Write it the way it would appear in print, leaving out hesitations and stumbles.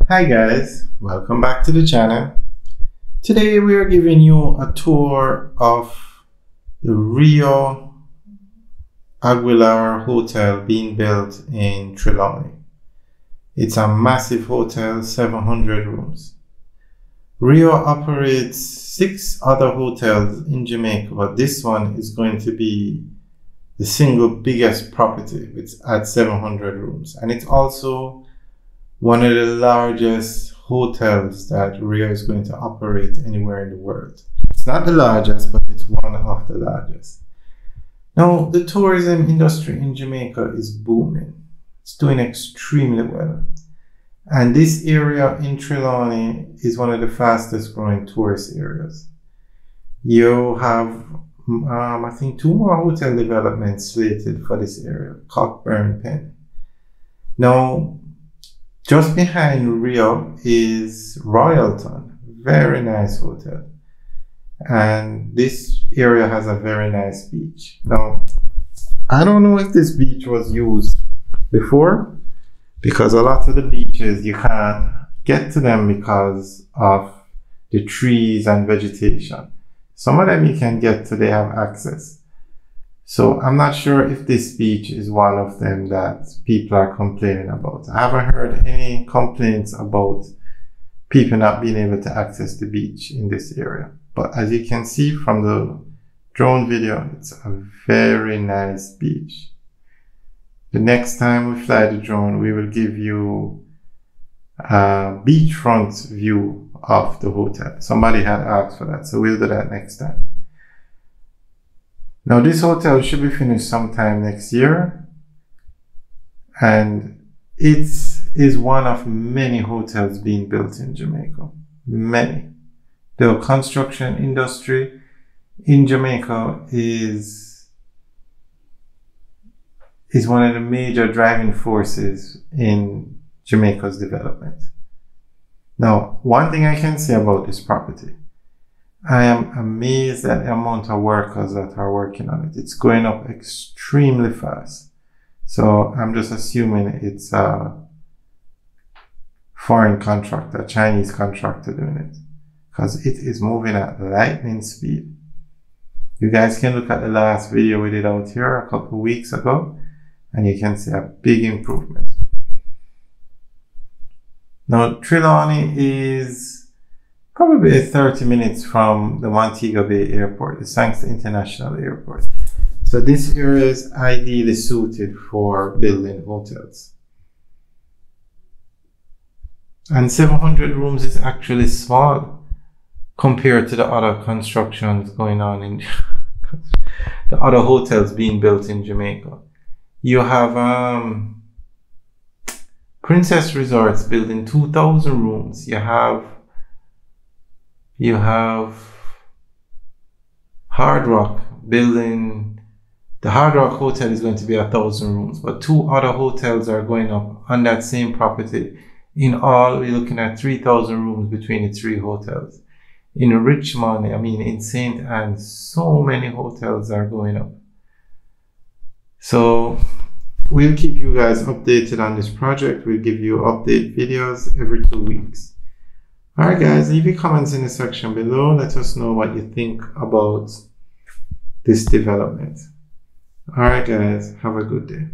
Hi guys, welcome back to the channel. Today we are giving you a tour of the Riu Aquarelle Hotel being built in Trelawney. It's a massive hotel, 700 rooms. Riu operates 6 other hotels in Jamaica, but this one is going to be the single biggest property. It's at 700 rooms, and it's also one of the largest hotels that Riu is going to operate anywhere in the world. It's not the largest, but it's one of the largest. Now, the tourism industry in Jamaica is booming. It's doing extremely well. And this area in Trelawney is one of the fastest growing tourist areas. You have, I think, 2 more hotel developments slated for this area, Cockburn Pen. Now, just behind Riu is Royalton, very nice hotel. And this area has a very nice beach. Now, I don't know if this beach was used before, because a lot of the beaches, you can't get to them because of the trees and vegetation. Some of them you can get to, they have access. So I'm not sure if this beach is one of them that people are complaining about. I haven't heard any complaints about people not being able to access the beach in this area. But as you can see from the drone video, it's a very nice beach. The next time we fly the drone, we will give you a beachfront view of the hotel. Somebody had asked for that, so we'll do that next time. Now, this hotel should be finished sometime next year, and it is one of many hotels being built in Jamaica. Many. The construction industry in Jamaica is one of the major driving forces in Jamaica's development. Now, one thing I can say about this property, I am amazed at the amount of workers that are working on it. It's going up extremely fast. So I'm just assuming it's a foreign contractor, a Chinese contractor doing it, because it is moving at lightning speed. You guys can look at the last video we did out here a couple of weeks ago, and you can see a big improvement. Now, Trelawney is probably 30 minutes from the Montego Bay Airport, the Sangster International Airport. So this area is ideally suited for building hotels. And 700 rooms is actually small compared to the other constructions going on in the other hotels being built in Jamaica. You have Princess Resorts building 2,000 rooms. You have Hard Rock building, the Hard Rock Hotel is going to be 1,000 rooms, but 2 other hotels are going up on that same property. In all, we're looking at 3,000 rooms between the 3 hotels. In Richmond, in St. Anne, so many hotels are going up. So we'll keep you guys updated on this project. We'll give you update videos every 2 weeks. Alright guys, leave your comments in the section below. Let us know what you think about this development. Alright guys, have a good day.